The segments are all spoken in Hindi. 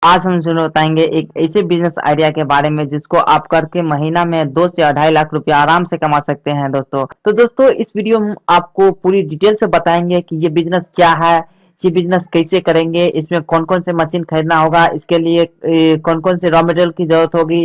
आज हम सुनो बताएंगे एक ऐसे बिजनेस आइडिया के बारे में जिसको आप करके महीना में 2 से 2.5 लाख रुपया आराम से कमा सकते हैं दोस्तों। तो दोस्तों इस वीडियो में आपको पूरी डिटेल से बताएंगे कि ये बिजनेस क्या है, ये बिजनेस कैसे करेंगे, इसमें कौन कौन से मशीन खरीदना होगा, इसके लिए कौन कौन से रॉ मटेरियल की जरूरत होगी,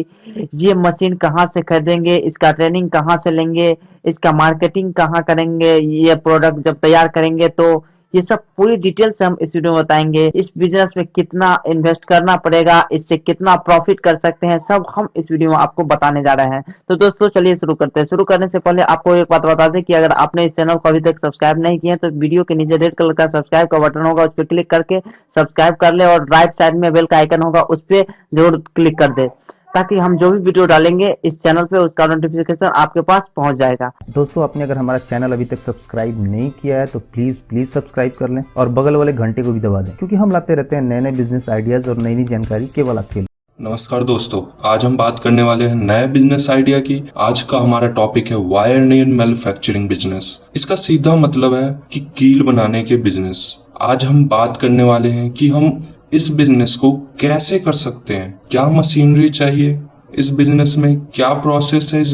ये मशीन कहाँ से खरीदेंगे, इसका ट्रेनिंग कहाँ से लेंगे, इसका मार्केटिंग कहाँ करेंगे, ये प्रोडक्ट जब तैयार करेंगे तो ये सब पूरी डिटेल से हम इस वीडियो में बताएंगे। इस बिजनेस में कितना इन्वेस्ट करना पड़ेगा, इससे कितना प्रॉफिट कर सकते हैं, सब हम इस वीडियो में आपको बताने जा रहे हैं। तो दोस्तों चलिए शुरू करते हैं। शुरू करने से पहले आपको एक बात बता दें कि अगर आपने इस चैनल को अभी तक सब्सक्राइब नहीं किया है तो वीडियो के नीचे रेड कलर का सब्सक्राइब का बटन होगा, उस पर क्लिक करके सब्सक्राइब कर ले और राइट साइड में बेल का आइकन होगा, उस पर जरूर क्लिक कर दे ताकि हम जो भी वीडियो डालेंगे इस चैनल पे उसका नोटिफिकेशन आपके पास पहुंच जाएगा। दोस्तों आपने अगर हमारा चैनल अभी तक सब्सक्राइब नहीं किया है तो प्लीज सब्सक्राइब कर लें और बगल वाले घंटे को भी दबा दें, क्योंकि हम लाते रहते हैं नए नए बिजनेस आइडियाज और नई नई जानकारी केवल आपके लिए। नमस्कार दोस्तों, आज हम बात करने वाले हैं नए बिजनेस आइडिया की। आज का हमारा टॉपिक है वायर नेल मैन्युफैक्चरिंग बिजनेस। इसका सीधा मतलब है कि कील बनाने के बिजनेस। आज हम बात करने वाले हैं कि हम इस बिजनेस को कैसे कर सकते हैं, क्या मशीनरी चाहिए इस बिजनेस में, क्या प्रोसेस है इस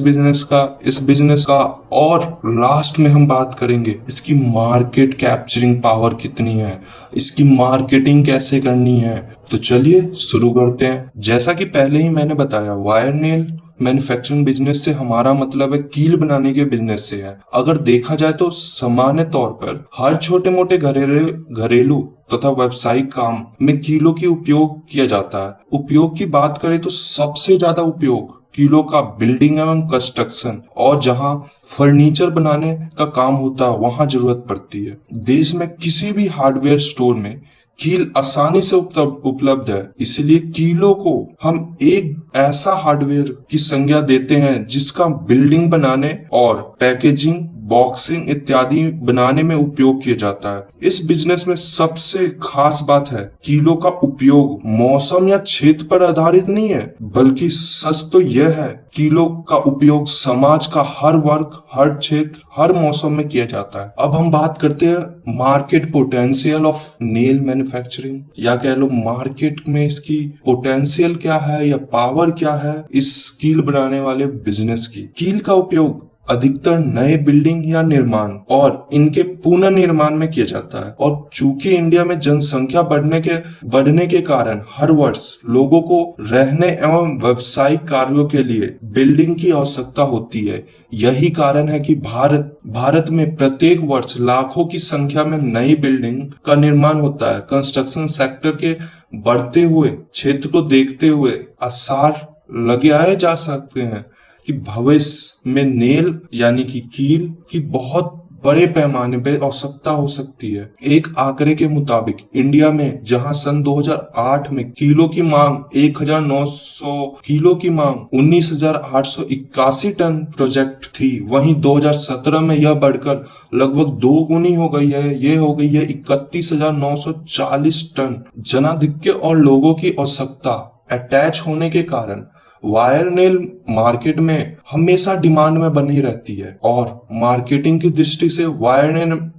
बिजनेस का और लास्ट में हम बात करेंगे इसकी मार्केट कैप्चरिंग पावर कितनी है, इसकी मार्केटिंग कैसे करनी है। तो चलिए शुरू करते हैं। जैसा कि पहले ही मैंने बताया, वायर नेल मैन्युफैक्चरिंग बिजनेस से हमारा मतलब है कील बनाने के बिजनेस से है। अगर देखा जाए तो सामान्य तौर पर हर छोटे मोटे घरेलू तथा व्यावसायिक काम में कीलों की उपयोग किया जाता है। उपयोग की बात करें तो सबसे ज्यादा उपयोग कीलों का बिल्डिंग एवं कंस्ट्रक्शन और जहां फर्नीचर बनाने का काम होता है वहां जरूरत पड़ती है। देश में किसी भी हार्डवेयर स्टोर में कील आसानी से उपलब्ध है, इसलिए कीलों को हम एक ऐसा हार्डवेयर की संज्ञा देते हैं जिसका बिल्डिंग बनाने और पैकेजिंग, बॉक्सिंग इत्यादि बनाने में उपयोग किया जाता है। इस बिजनेस में सबसे खास बात है कीलों का उपयोग मौसम या क्षेत्र पर आधारित नहीं है, बल्कि सच तो यह है कीलों का उपयोग समाज का हर वर्ग, हर क्षेत्र, हर मौसम में किया जाता है। अब हम बात करते हैं market potential of nail manufacturing, या कह लो मार्केट में इसकी पोटेंशियल क्या है या पावर क्या है इस कील बनाने वाले बिजनेस की। कील का उपयोग अधिकतर नए बिल्डिंग या निर्माण और इनके पुनर्निर्माण में किया जाता है, और चूंकि इंडिया में जनसंख्या बढ़ने के कारण हर वर्ष लोगों को रहने एवं व्यावसायिक कार्यों के लिए बिल्डिंग की आवश्यकता होती है। यही कारण है कि भारत में प्रत्येक वर्ष लाखों की संख्या में नई बिल्डिंग का निर्माण होता है। कंस्ट्रक्शन सेक्टर के बढ़ते हुए क्षेत्र को देखते हुए आसार लगाए जा सकते हैं कि भविष्य में नेल यानी कि कील की बहुत बड़े पैमाने पे आवश्यकता हो सकती है। एक आंकड़े के मुताबिक इंडिया में जहां सन 2008 में कीलों की मांग 1900 किलो की मांग 19,881 टन प्रोजेक्ट थी, वहीं 2017 में यह बढ़कर लगभग 2 गुनी हो गई है। ये हो गई है 31,940 टन। जनाधिक्य और लोगों की आवश्यकता अटैच होने के कारण वायर नेल मार्केट में हमेशा डिमांड में बनी रहती है, और मार्केटिंग की दृष्टि से वायर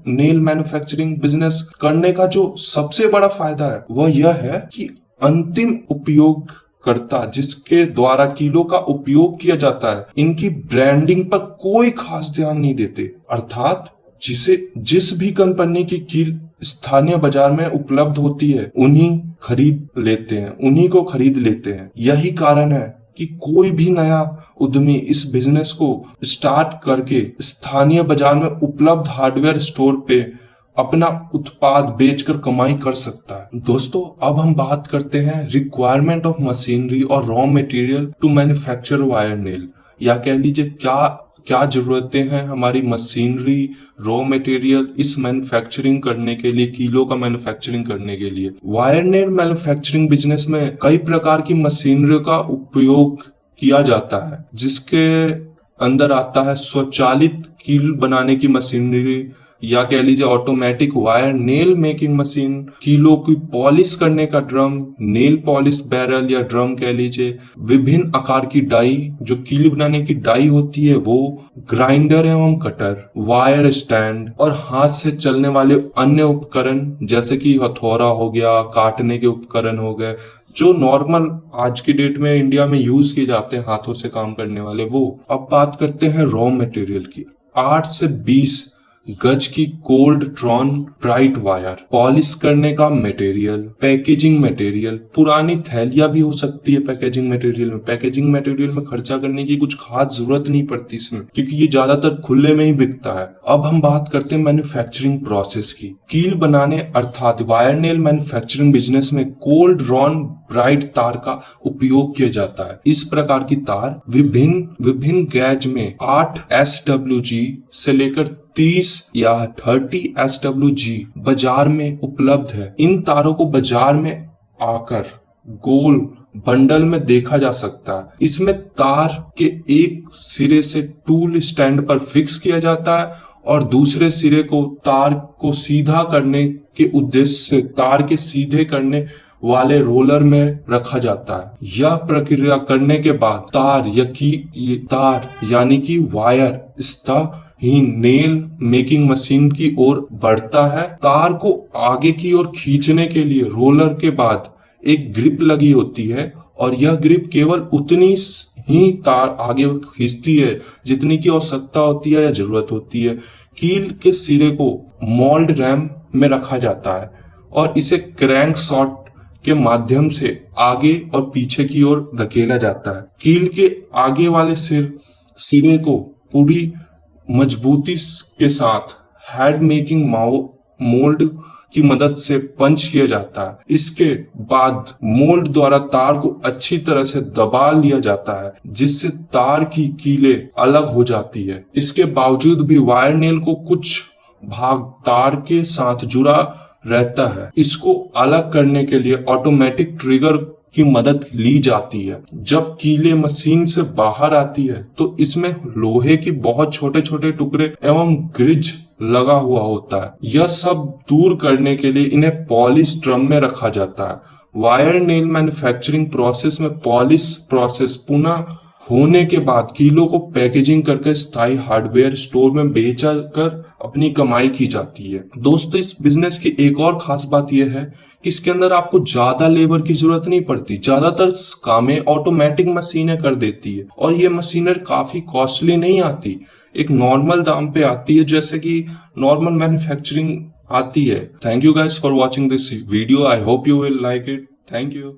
नेल मैन्युफैक्चरिंग बिजनेस करने का जो सबसे बड़ा फायदा है वह यह है कि अंतिम उपयोगकर्ता जिसके द्वारा कीलों का उपयोग किया जाता है, इनकी ब्रांडिंग पर कोई खास ध्यान नहीं देते। अर्थात जिस भी कंपनी की कील स्थानीय बाजार में उपलब्ध होती है उन्हीं को खरीद लेते हैं। यही कारण है कि कोई भी नया उद्यमी इस बिजनेस को स्टार्ट करके स्थानीय बाजार में उपलब्ध हार्डवेयर स्टोर पे अपना उत्पाद बेचकर कमाई कर सकता है। दोस्तों अब हम बात करते हैं रिक्वायरमेंट ऑफ मशीनरी और raw material to manufacture wire nail, या कह लीजिए क्या जरूरतें हैं हमारी मशीनरी, रॉ मटेरियल इस मैन्युफैक्चरिंग करने के लिए, कीलों का मैन्युफैक्चरिंग करने के लिए। वायर नेल मैन्युफैक्चरिंग बिजनेस में कई प्रकार की मशीनरी का उपयोग किया जाता है, जिसके अंदर आता है स्वचालित कील बनाने की मशीनरी, या कह लीजिए automatic wire nail making machine, कीलों की पॉलिश करने का ड्रम, नेल पॉलिश बैरल या ड्रम कह लीजिए, विभिन्न आकार की डाई जो कील बनाने की डाई होती है वो, ग्राइंडर एवं कटर, वायर स्टैंड और हाथ से चलने वाले अन्य उपकरण जैसे कि हथौड़ा हो गया, काटने के उपकरण हो गए, जो नॉर्मल आज की डेट में इंडिया में यूज किए जाते हैं हाथों से काम करने वाले वो। अब बात करते हैं रॉ मटेरियल की। 8 से 20 गज की cold drawn bright wire, polish करने का मटेरियल, पैकेजिंग मटेरियल, पुरानी थैलियां भी हो सकती है पैकेजिंग मटेरियल में। पैकेजिंग मटेरियल में खर्चा करने की कुछ खास जरूरत नहीं पड़ती इसमें, क्योंकि ये ज्यादातर खुले में ही बिकता है। अब हम बात करते हैं मैन्युफैक्चरिंग प्रोसेस की। कील बनाने अर्थात वायर नेल मैन्युफैक्चरिंग बिजनेस में कोल्ड ड्रॉन ब्राइट तार का उपयोग किया जाता है। इस प्रकार की तार विभिन्न गैज में 8 SWG से लेकर 30 या 30 SWG बाजार में उपलब्ध है। इन तारों को बाजार में आकर गोल बंडल में देखा जा सकता है। इसमें तार के एक सिरे से टूल स्टैंड पर फिक्स किया जाता है और दूसरे सिरे को तार को सीधा करने के उद्देश्य से तार के सीधे करने वाले रोलर में रखा जाता है। यह प्रक्रिया करने के बाद तार यानी कि वायर ही नेल मेकिंग मशीन की ओर बढ़ता है। तार को आगे की ओर खींचने के लिए रोलर के बाद एक ग्रिप लगी होती है और यह ग्रिप केवल उतनी ही तार आगे खींचती है जितनी की आवश्यकता होती है या जरूरत होती है। कील के सिरे को मोल्ड रैम में रखा जाता है और इसे क्रैंक शॉट के माध्यम से आगे और पीछे की ओर धकेला जाता है। कील के आगे वाले सिरे को पूरी मजबूती के साथ हेड मेकिंग मोल्ड की मदद से पंच किया जाता है। इसके बाद मोल्ड द्वारा तार को अच्छी तरह से दबा लिया जाता है जिससे तार की कीलें अलग हो जाती है। इसके बावजूद भी वायर नेल को कुछ भाग तार के साथ जुड़ा रहता है। इसको अलग करने के लिए ऑटोमेटिक ट्रिगर की मदद ली जाती है। जब कीले मशीन से बाहर आती है तो इसमें लोहे की बहुत छोटे छोटे टुकड़े एवं ग्रिज लगा हुआ होता है। यह सब दूर करने के लिए इन्हें पॉलिश ड्रम में रखा जाता है। वायर नेल मैन्युफैक्चरिंग प्रोसेस में पॉलिश प्रोसेस पुनः होने के बाद कीलों को पैकेजिंग करके स्थायी हार्डवेयर स्टोर में बेचा कर अपनी कमाई की जाती है। दोस्तों, इस बिजनेस की एक और खास बात यह है कि इसके अंदर आपको ज्यादा लेबर की जरूरत नहीं पड़ती। ज्यादातर कामें ऑटोमेटिक मशीनें कर देती है और ये मशीनें काफी कॉस्टली नहीं आती, एक नॉर्मल दाम पे आती है जैसे कि नॉर्मल मैन्युफैक्चरिंग आती है। Thank you guys for watching this video. I hope you will like it. Thank you.